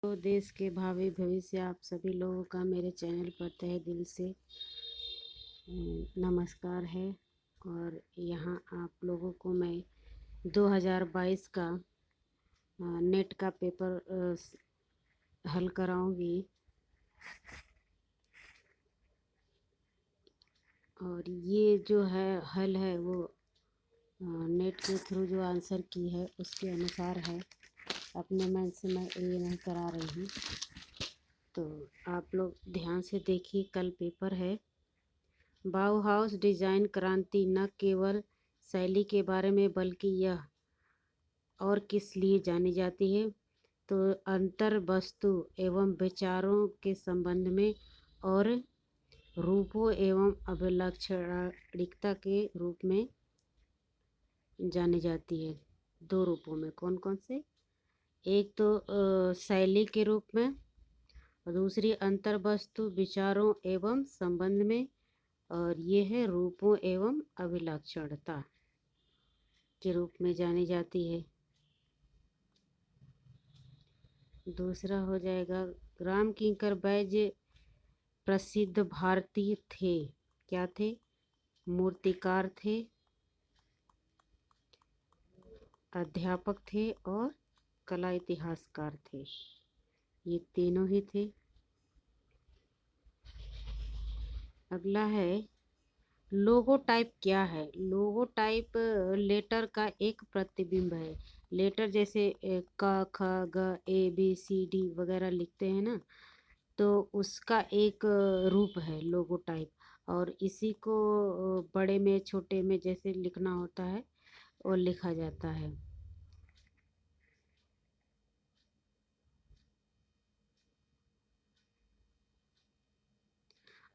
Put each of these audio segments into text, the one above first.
तो देश के भावी भविष्य आप सभी लोगों का मेरे चैनल पर तहे दिल से नमस्कार है। और यहाँ आप लोगों को मैं 2022 का नेट का पेपर हल कराऊंगी। और ये जो है हल है वो नेट के थ्रू जो आंसर की है उसके अनुसार है। अपने मन से मैं ये नहीं करा रही हूँ। तो आप लोग ध्यान से देखिए, कल पेपर है। बाउहाउस डिजाइन क्रांति न केवल शैली के बारे में बल्कि यह और किस लिए जानी जाती है, तो अंतर वस्तु एवं विचारों के संबंध में और रूपों एवं अभिलाक्षणिकता के रूप में जानी जाती है। दो रूपों में, कौन कौन से? एक तो शैली के रूप में और दूसरी अंतर वस्तु विचारों एवं संबंध में, और ये है रूपों एवं अभिलक्षणता के रूप में जानी जाती है। दूसरा हो जाएगा, राम किंकर बैज प्रसिद्ध भारतीय थे। क्या थे? मूर्तिकार थे, अध्यापक थे और कला इतिहासकार थे। ये तीनों ही थे। अगला है, लोगोटाइप क्या है? लोगोटाइप लेटर का एक प्रतिबिंब है। लेटर जैसे क ख ग ए बी सी डी वगैरह लिखते हैं ना, तो उसका एक रूप है लोगोटाइप। और इसी को बड़े में छोटे में जैसे लिखना होता है और लिखा जाता है।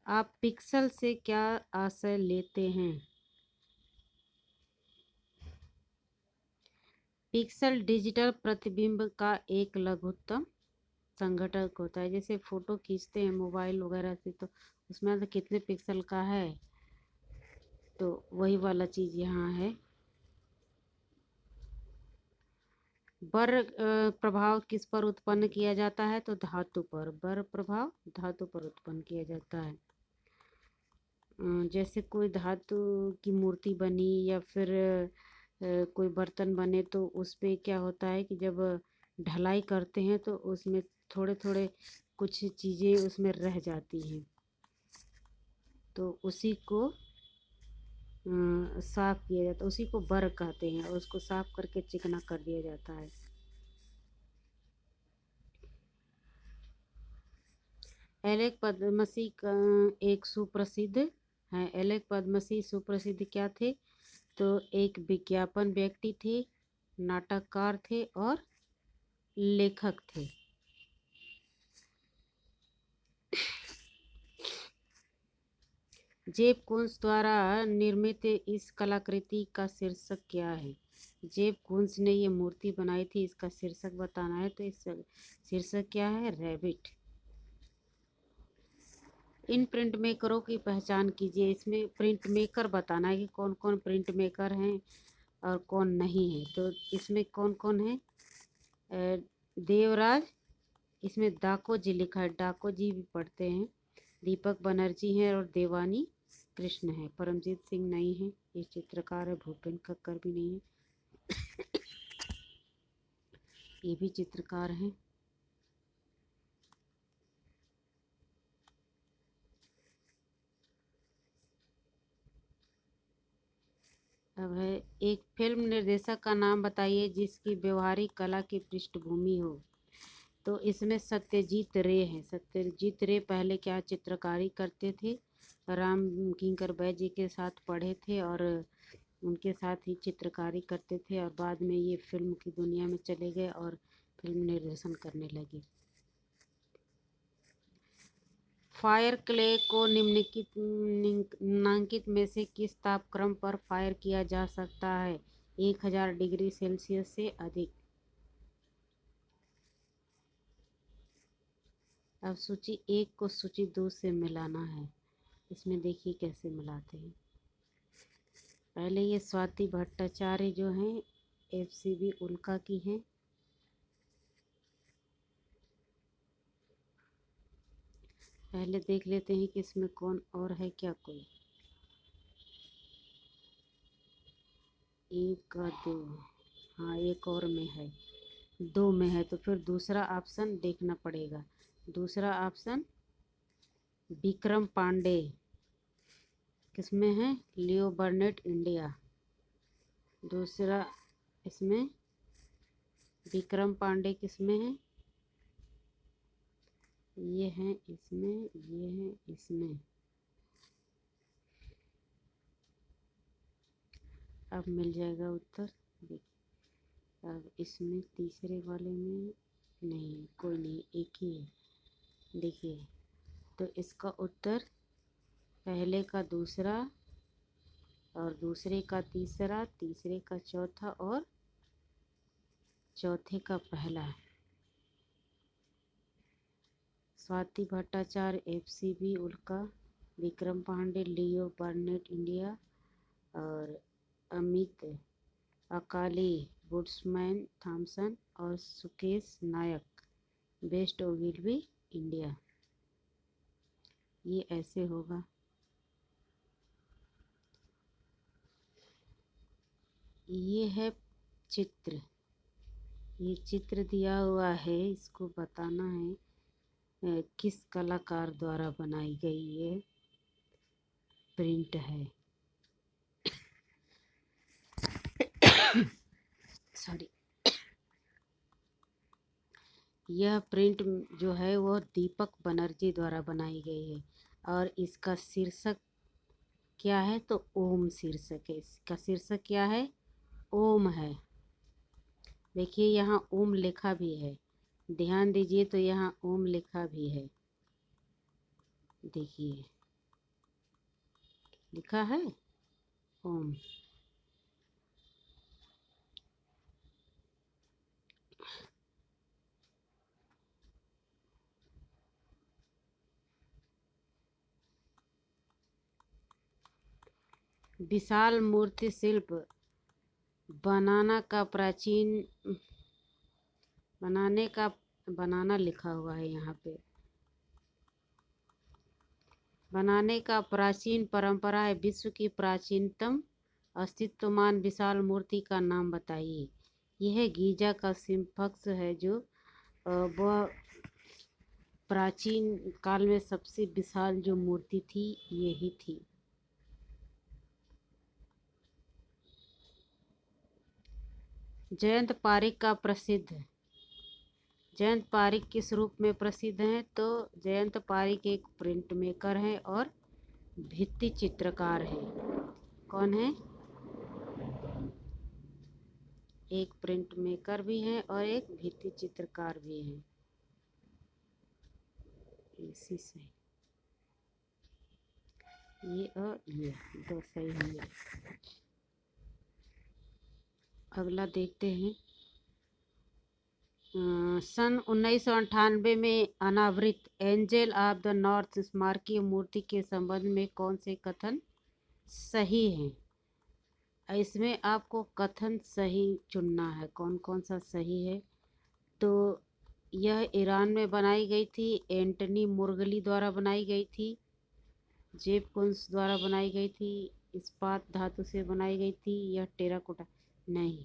आप पिक्सल से क्या आशय लेते हैं? पिक्सल डिजिटल प्रतिबिंब का एक लघुत्तम संघटक होता है। जैसे फोटो खींचते हैं मोबाइल वगैरह से, तो उसमें तो कितने पिक्सल का है, तो वही वाला चीज यहाँ है। बर प्रभाव किस पर उत्पन्न किया जाता है? तो धातु पर। बर प्रभाव धातु पर उत्पन्न किया जाता है। जैसे कोई धातु की मूर्ति बनी या फिर कोई बर्तन बने, तो उस पे क्या होता है कि जब ढलाई करते हैं तो उसमें थोड़े थोड़े कुछ चीज़ें उसमें रह जाती हैं, तो उसी को साफ किया जाता है। उसी को बर कहते हैं और उसको साफ करके चिकना कर दिया जाता है। एलेक पद्मसी का एक सुप्रसिद्ध है। एलेक पद्मसी सुप्रसिद्ध क्या थे? तो एक विज्ञापन व्यक्ति थे, नाटककार थे और लेखक थे। जेब कुंस द्वारा निर्मित इस कलाकृति का शीर्षक क्या है? जेब कुंस ने ये मूर्ति बनाई थी, इसका शीर्षक बताना है। तो इस शीर्षक क्या है? रैबिट। इन प्रिंट मेकरों की पहचान कीजिए। इसमें प्रिंट मेकर बताना है कि कौन कौन प्रिंट मेकर हैं और कौन नहीं है। तो इसमें कौन कौन है? देवराज, इसमें डाको जी लिखा है, डाको जी भी पढ़ते हैं। दीपक बनर्जी हैं और देवानी कृष्ण है। परमजीत सिंह नहीं है, ये चित्रकार है। भूपेन कक्कर भी नहीं है, ये भी चित्रकार हैं। अब है, एक फिल्म निर्देशक का नाम बताइए जिसकी व्यवहारिक कला की पृष्ठभूमि हो। तो इसमें सत्यजीत रे हैं। सत्यजीत रे पहले क्या चित्रकारी करते थे, राम किंकर बैज जी के साथ पढ़े थे और उनके साथ ही चित्रकारी करते थे, और बाद में ये फिल्म की दुनिया में चले गए और फिल्म निर्देशन करने लगे। फायर क्ले को निम्नलिखित में से किस तापक्रम पर फायर किया जा सकता है? 1000 डिग्री सेल्सियस से अधिक। अब सूची 1 को सूची 2 से मिलाना है। इसमें देखिए कैसे मिलाते हैं। पहले ये स्वाति भट्टाचार्य जो हैं, FCB उल्का की हैं। पहले देख लेते हैं कि इसमें कौन और है क्या कोई। एक का दो, हाँ एक और में है, दो में है, तो फिर दूसरा ऑप्शन देखना पड़ेगा। दूसरा ऑप्शन विक्रम पांडे किसमें है, लियो बर्नेट इंडिया। दूसरा इसमें विक्रम पांडे किसमें है, ये है इसमें, ये है इसमें। अब मिल जाएगा उत्तर। देखिए अब इसमें तीसरे वाले में नहीं, कोई नहीं, एक ही है। देखिए तो इसका उत्तर पहले का दूसरा और दूसरे का तीसरा, तीसरे का चौथा और चौथे का पहला। स्वाति भट्टाचार्य FCB उल्का, विक्रम पांडे लियो बर्नेट इंडिया और अमित अकाली वुड्समैन थॉमसन और सुकेश नायक बेस्ट ओगिलवी इंडिया। ये ऐसे होगा। ये है चित्र, ये चित्र दिया हुआ है, इसको बताना है किस कलाकार द्वारा बनाई गई ये प्रिंट है। सॉरी, यह प्रिंट जो है वो दीपक बनर्जी द्वारा बनाई गई है और इसका शीर्षक क्या है, तो ओम शीर्षक है। इसका शीर्षक क्या है, ओम है। देखिए यहाँ ओम लिखा भी है, ध्यान दीजिए तो यहाँ ओम लिखा भी है, देखिए लिखा है ओम। विशाल मूर्ति शिल्प बनाना का प्राचीन, बनाने का, बनाना लिखा हुआ है यहाँ पे, बनाने का प्राचीन परंपरा है। विश्व की प्राचीनतम अस्तित्वमान विशाल मूर्ति का नाम बताइए। यह गीजा का सिम्फक्स है जो वह प्राचीन काल में सबसे विशाल जो मूर्ति थी यही थी। जयंत पारिक का प्रसिद्ध, जयंत पारिक किस रूप में प्रसिद्ध हैं, तो जयंत पारिक एक प्रिंट मेकर हैं और भित्ति चित्रकार हैं। कौन है, एक प्रिंट मेकर भी हैं और एक भित्ति चित्रकार भी हैं। इसी से ये और ये दो सही होंगे। अगला देखते हैं। सन 1998 में अनावृत एंजल ऑफ द नॉर्थ स्मारकीय मूर्ति के संबंध में कौन से कथन सही हैं। इसमें आपको कथन सही चुनना है, कौन कौन सा सही है। तो यह ईरान में बनाई गई थी, एंटनी मुर्गली द्वारा बनाई गई थी, जेब कुंस द्वारा बनाई गई थी, इस्पात धातु से बनाई गई थी, यह टेराकोटा नहीं,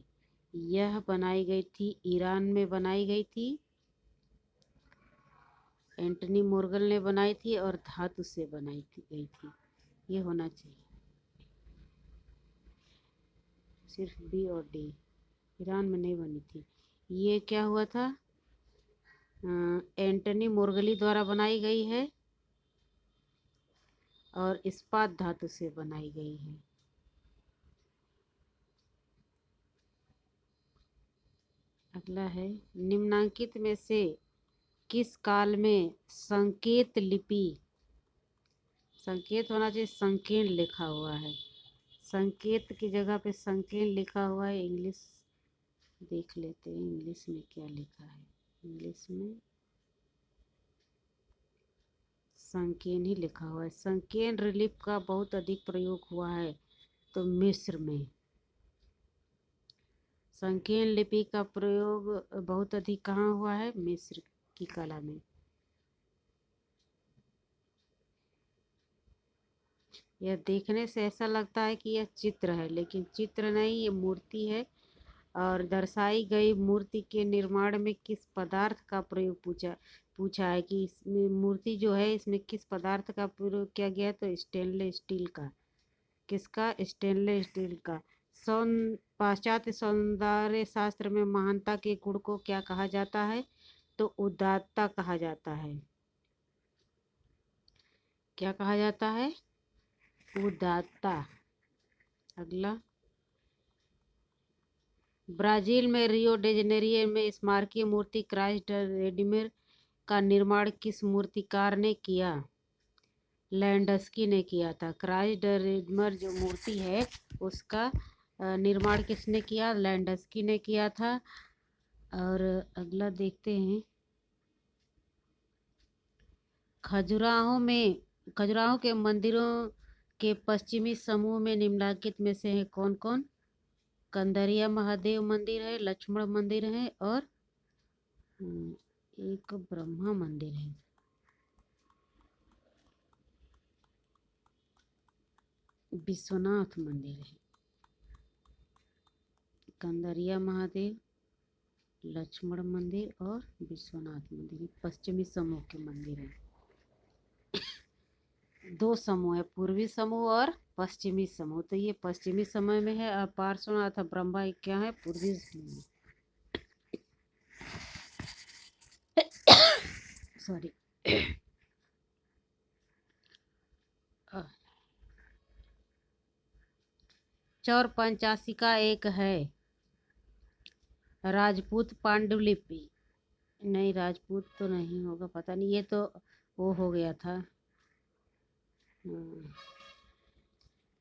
यह बनाई गई थी ईरान में बनाई गई थी, एंटनी मुर्गल ने बनाई थी और धातु से बनाई गई थी। ये होना चाहिए, सिर्फ बी और डी। ईरान में नहीं बनी थी। ये क्या हुआ था, एंटनी मुर्गली द्वारा बनाई गई है और इस्पात धातु से बनाई गई है। अगला है, निम्नांकित में से किस काल में संकेत लिपि, संकेत होना चाहिए, संकीर्ण लिखा हुआ है, संकेत की जगह पे संकीर्ण लिखा हुआ है। इंग्लिश देख लेते हैं, इंग्लिश में क्या लिखा है। इंग्लिश में संकीर्ण ही लिखा हुआ है। संकीर्ण रिलीफ का बहुत अधिक प्रयोग हुआ है तो मिस्र में। संकीर्ण लिपि का प्रयोग बहुत अधिक कहाँ हुआ है, मिस्र की कला में। यह देखने से ऐसा लगता है कि यह चित्र है, लेकिन चित्र नहीं, ये मूर्ति है। और दर्शाई गई मूर्ति के निर्माण में किस पदार्थ का प्रयोग पूछा पूछा है कि इसमें मूर्ति जो है इसमें किस पदार्थ का प्रयोग किया गया है, तो स्टेनलेस स्टील का। किसका? स्टेनलेस स्टील का। पाश्चात्य सौंदर्य शास्त्र में महानता के गुण को क्या कहा जाता है? तो उदात्तता कहा जाता है। क्या कहा जाता है? उदात्तता। अगला, ब्राजील में रियो de जेनेरियो में स्मारकीय मूर्ति क्राइस्ट रेडीमेर का निर्माण किस मूर्तिकार ने किया? लैंडस्की ने किया था। क्राइस्ट रेडीमर जो मूर्ति है उसका निर्माण किसने किया? लैंडस्की ने किया था। और अगला देखते हैं, खजुराहो के मंदिरों के पश्चिमी समूह में निम्नलिखित में से है कौन कौन? कंदरिया महादेव मंदिर है, लक्ष्मण मंदिर है, और एक ब्रह्मा मंदिर है। विश्वनाथ मंदिर है। कंदरिया महादेव, लक्ष्मण मंदिर और विश्वनाथ मंदिर, पश्चिमी समूह के मंदिर हैं। दो समूह है, पूर्वी समूह और पश्चिमी समूह। तो ये पश्चिमी समूह में है और पार्श्वनाथ ब्रह्मा क्या है? पूर्वी समूह। सॉरी। चौर पंचाशिका एक है। राजपूत पांडुलिपि, नहीं राजपूत तो नहीं होगा, पता नहीं, ये तो वो हो गया था।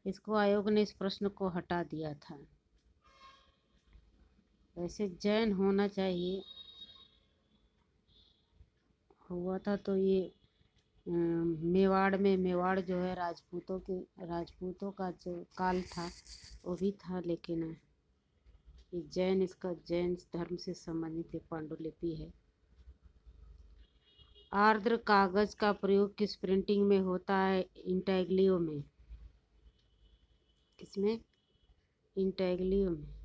इसको आयोग ने इस प्रश्न को हटा दिया था। वैसे जैन होना चाहिए, हुआ था तो ये मेवाड़ जो है राजपूतों का जो काल था वो भी था, लेकिन ये जैन, इसका जैन धर्म से संबंधित ये पांडुलिपि है। आर्द्र कागज का प्रयोग किस प्रिंटिंग में होता है? इंटाग्लियो में। किसमें? इंटाग्लियो में।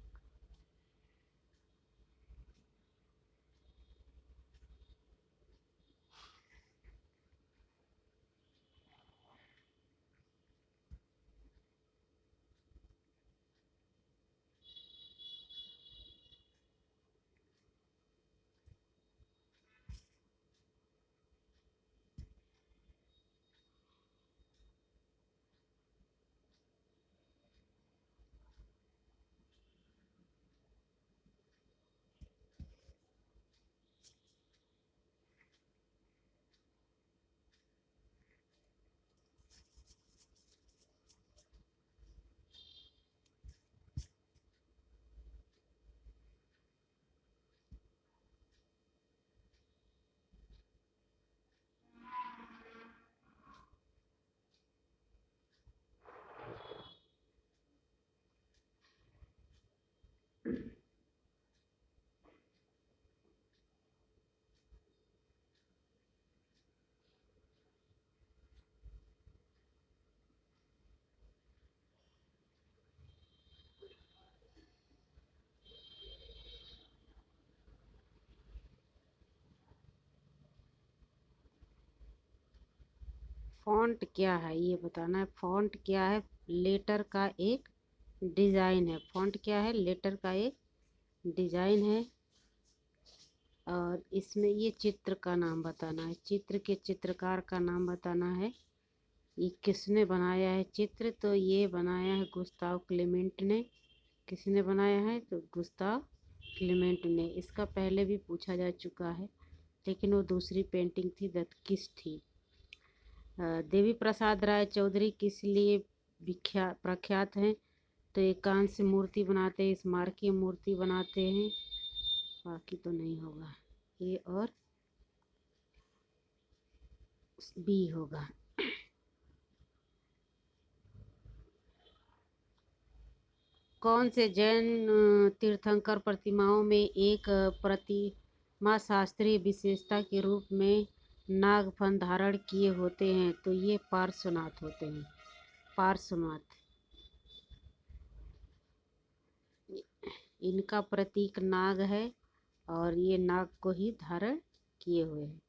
फॉन्ट क्या है ये बताना है। फॉन्ट क्या है? लेटर का एक डिज़ाइन है। फॉन्ट क्या है? लेटर का एक डिज़ाइन है। और इसमें ये चित्र का नाम बताना है, चित्र के चित्रकार का नाम बताना है। ये किसने बनाया है चित्र? तो ये बनाया है गुस्ताव क्लेमेंट ने। किसने बनाया है? तो गुस्ताव क्लेमेंट ने। इसका पहले भी पूछा जा चुका है, लेकिन वो दूसरी पेंटिंग थी, दत्किश थी। देवी प्रसाद राय चौधरी किस लिए प्रख्यात हैं? तो एकांश मूर्ति बनाते हैं, स्मारकीय मूर्ति बनाते हैं, बाकी तो नहीं होगा। ए और बी होगा। कौन से जैन तीर्थंकर प्रतिमाओं में एक प्रतिमा शास्त्रीय विशेषता के रूप में नागफन धारण किए होते हैं? तो ये पार्श्वनाथ होते हैं। पार्श्वनाथ। इनका प्रतीक नाग है और ये नाग को ही धारण किए हुए हैं।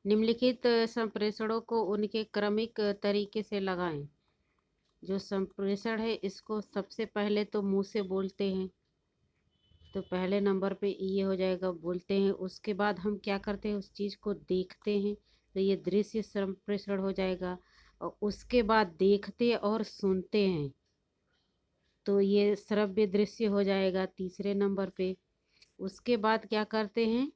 निम्नलिखित संप्रेषणों को उनके क्रमिक तरीके से लगाएं। जो संप्रेषण है इसको सबसे पहले तो मुंह से बोलते हैं, तो पहले नंबर पे ये हो जाएगा, बोलते हैं। उसके बाद हम क्या करते हैं, उस चीज़ को देखते हैं, तो ये दृश्य संप्रेषण हो जाएगा। और उसके बाद देखते और सुनते हैं, तो ये श्रव्य दृश्य हो जाएगा तीसरे नंबर पे। उसके बाद क्या करते हैं,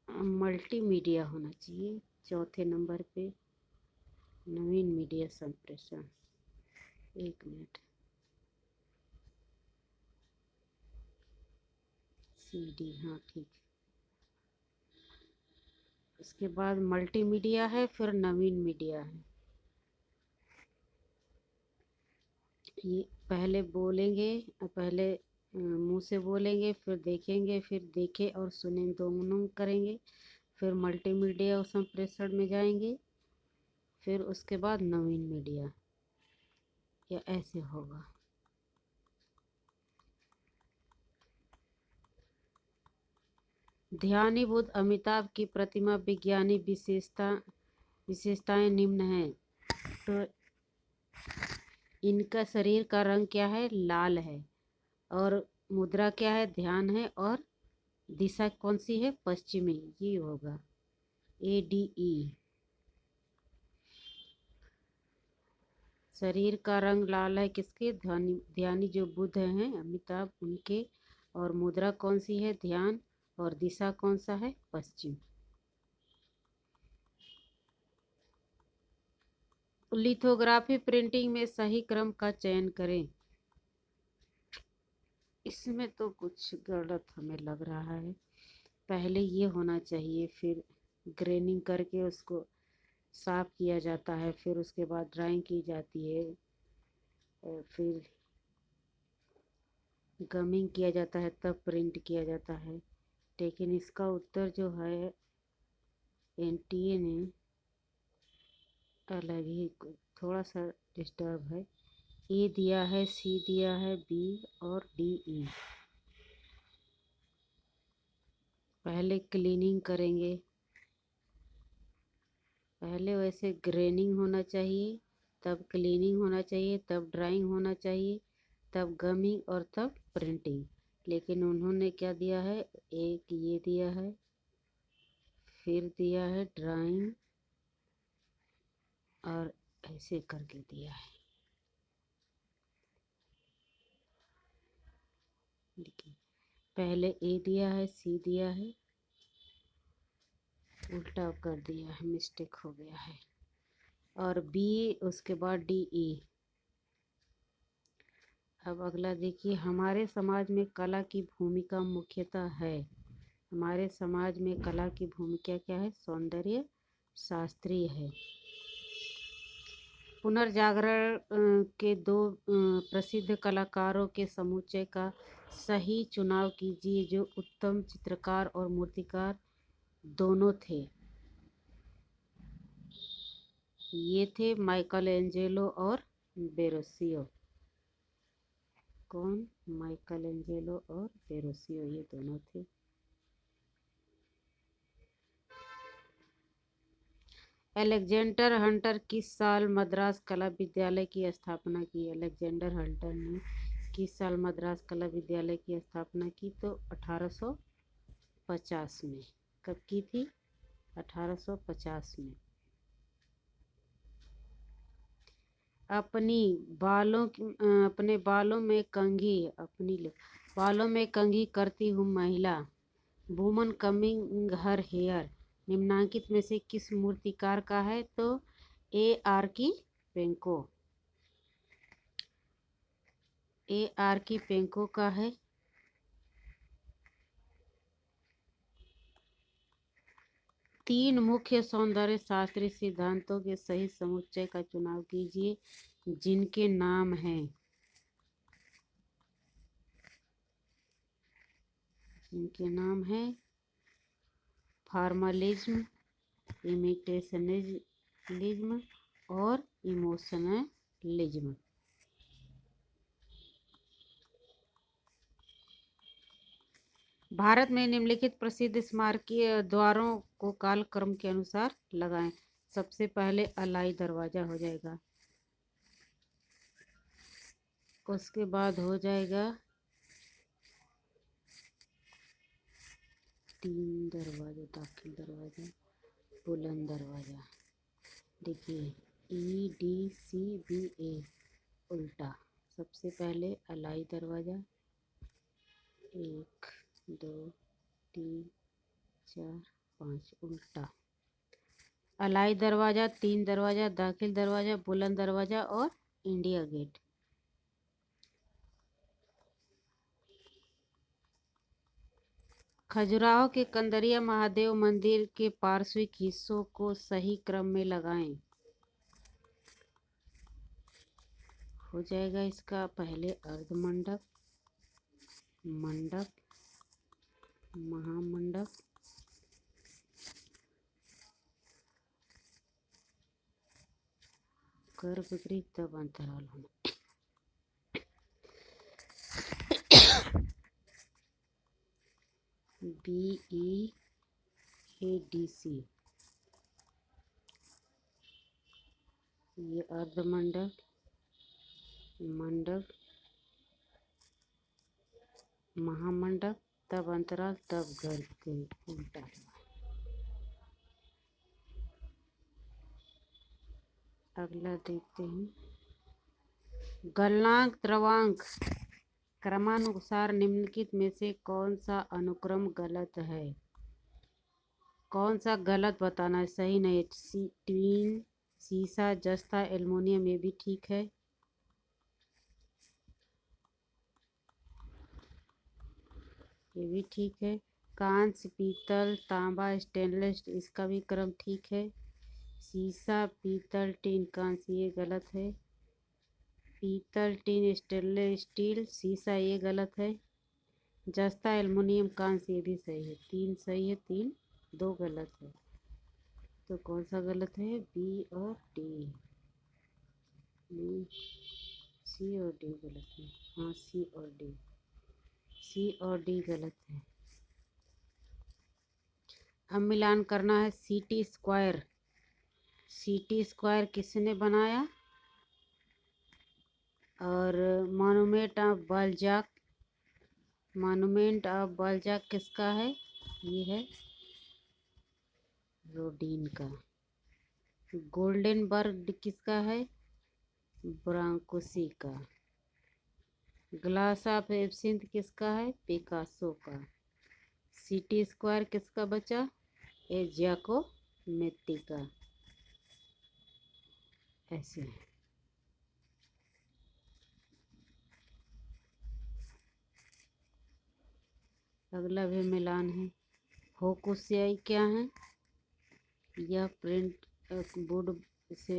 मल्टीमीडिया होना चाहिए चौथे नंबर पे, नवीन मीडिया संप्रेषण। एक मिनट, CD, हाँ ठीक। उसके बाद मल्टीमीडिया है, फिर नवीन मीडिया है। ये पहले बोलेंगे, पहले मुंह से बोलेंगे, फिर देखेंगे, फिर देखे और सुने दोनों करेंगे, फिर मल्टीमीडिया और संप्रेषण में जाएंगे, फिर उसके बाद नवीन मीडिया, या ऐसे होगा। ध्यानीभूत अमिताभ की प्रतिमा विज्ञानी विशेषताएं निम्न हैं। तो इनका शरीर का रंग क्या है, लाल है, और मुद्रा क्या है, ध्यान है, और दिशा कौन सी है, पश्चिमी, ये होगा ADE। शरीर का रंग लाल है किसके, ध्यानी जो बुद्ध हैं अमिताभ, उनके। और मुद्रा कौन सी है, ध्यान, और दिशा कौन सा है, पश्चिम। लिथोग्राफी प्रिंटिंग में सही क्रम का चयन करें। इसमें तो कुछ गलत हमें लग रहा है। पहले ये होना चाहिए, फिर ग्रेनिंग करके उसको साफ किया जाता है, फिर उसके बाद ड्राइंग की जाती है, और फिर गमिंग किया जाता है, तब प्रिंट किया जाता है। लेकिन इसका उत्तर जो है NTA ने अलग ही थोड़ा सा डिस्टर्ब है। A दिया है, C दिया है, B और DE। पहले क्लीनिंग करेंगे, पहले वैसे ग्रेनिंग होना चाहिए, तब क्लीनिंग होना चाहिए, तब ड्राइंग होना चाहिए, तब गमिंग और तब प्रिंटिंग। लेकिन उन्होंने क्या दिया है, एक ये दिया है, फिर दिया है ड्राइंग, और ऐसे करके दिया है। देखिए, पहले A दिया है, C दिया है, उल्टा कर दिया है, मिस्टेक हो गया है, और B, उसके बाद DE। अब अगला देखिए, हमारे समाज में कला की भूमिका मुख्यतः है। हमारे समाज में कला की भूमिका क्या है, सौंदर्य शास्त्रीय है। पुनर्जागरण के दो प्रसिद्ध कलाकारों के समुच्चय का सही चुनाव कीजिए जो उत्तम चित्रकार और मूर्तिकार दोनों थे। ये थे माइकल एंजेलो और वेरोसियो। कौन, माइकल एंजेलो और वेरोसियो, ये दोनों थे। अलेक्जेंडर हंटर किस साल मद्रास कला विद्यालय की स्थापना की। अलेक्जेंडर हंटर ने किस साल मद्रास कला विद्यालय की स्थापना की, तो 1850 में। कब की थी, 1850 में। अपने बालों में कंघी, बालों में कंघी करती हूँ महिला, वुमन कमिंग हर हेयर, निम्नांकित में से किस मूर्तिकार का है, तो A.R.K. पेंको। A.R.K. पेंको का है। तीन मुख्य सौंदर्य शास्त्रीय सिद्धांतों के सही समुच्चय का चुनाव कीजिए जिनके नाम हैं, जिनके नाम हैं फॉर्मलिज्म, इमिटेशनलिज्म और इमोशनलिज्म। भारत में निम्नलिखित प्रसिद्ध स्मारकीय द्वारों को कालक्रम के अनुसार लगाएं। सबसे पहले अलाई दरवाजा हो जाएगा, उसके बाद हो जाएगा 3 दरवाजा, दाखिल दरवाजा, बुलंद दरवाजा। देखिए EDCBA उल्टा। सबसे पहले अलाई दरवाजा, 1 2 3 4 5 उल्टा। अलाई दरवाजा, 3 दरवाजा, दाखिल दरवाजा, बुलंद दरवाजा और इंडिया गेट। खजुराहो के कंदरिया महादेव मंदिर के पार्श्विक हिस्सों को सही क्रम में लगाएं। हो जाएगा इसका पहले अर्ध मंडप, मंडप, महामंडप, गर्भगृह, तब अंतराल होना। BEADC ये अर्ध मंडप, मंडप, महामंडप, तब अंतराल, तब गर्भगृह उल्टा। अगला देखते हैं। गलनांक द्रवांक क्रमानुसार निम्नलिखित में से कौन सा अनुक्रम गलत है? कौन सा गलत बताना है, सही नहीं। टीन, सीसा, जस्ता, एल्युमिनियम, ये भी ठीक है। ये भी ठीक है। कांस्य, पीतल, तांबा, स्टेनलेस, इसका भी क्रम ठीक है। सीसा, पीतल, टीन, कांस्य, ये गलत है। पीतल, टीन, स्टेनलेस स्टील, सीसा, ये गलत है। जस्ता, एल्युमिनियम, कांस्य, ये भी सही है। 3 सही है, 3 2 गलत है। तो कौन सा गलत है? बी और डी। सी और डी गलत है। हाँ, सी और डी, सी और डी गलत है। अब मिलान करना है। सिटी स्क्वायर, सिटी स्क्वायर किसने बनाया? और मॉन्यूमेंट ऑफ बाल्जाक, मॉन्यूमेंट ऑफ बाल्जाक किसका है? ये है रोडीन का। गोल्डनबर्ग किसका है? ब्रांकोसी का। ग्लास ऑफ एब्सिंथ किसका है? पिकासो का। सिटी स्क्वायर किसका बचा? जियाकोमेट्टी का। ऐसे अगला भी मिलान है। होकुसियाई क्या है? यह प्रिंट बोर्ड से,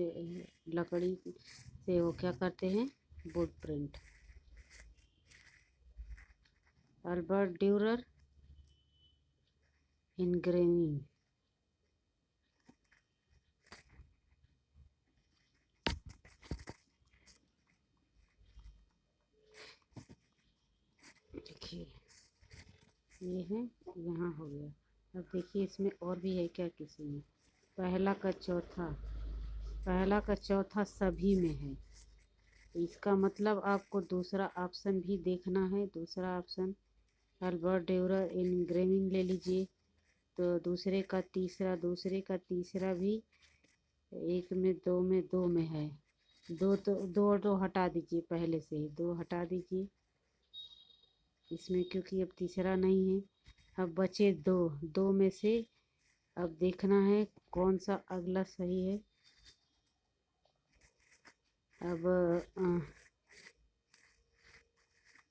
लकड़ी से वो क्या करते हैं? Board print. Albert Durer, engraving. देखिए ये है, यहाँ हो गया। अब देखिए इसमें और भी है क्या किसी में? पहला का चौथा, पहला का चौथा सभी में है। इसका मतलब आपको दूसरा ऑप्शन भी देखना है। दूसरा ऑप्शन अल्बर्ट ड्यूरर इनग्रेविंग ले लीजिए, तो दूसरे का तीसरा, दूसरे का तीसरा भी 1 में 2 में 2 में है। दो तो दो हटा दीजिए, पहले से ही 2 हटा दीजिए इसमें, क्योंकि अब तीसरा नहीं है। अब बचे 2, 2 में से अब देखना है कौन सा अगला सही है। अब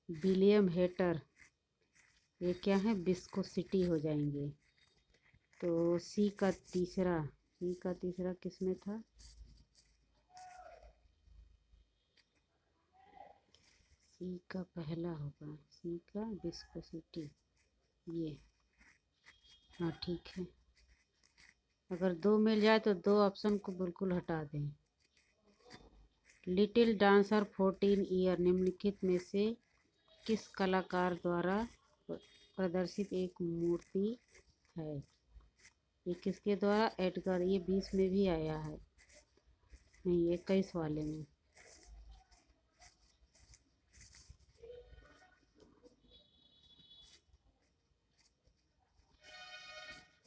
विलियम हेटर, ये क्या है? विस्कोसिटी हो जाएंगे। तो सी का तीसरा, सी का तीसरा किस में था? सी का पहला होगा, सी का विस्कोसिटी, ये। हाँ ठीक है। अगर 2 मिल जाए तो 2 ऑप्शन को बिल्कुल हटा दें। लिटिल डांसर 14 ईयर निम्नलिखित में से किस कलाकार द्वारा प्रदर्शित एक मूर्ति है? ये किसके द्वारा? एडगर। ये 20 में भी आया है, नहीं 21 वाले में।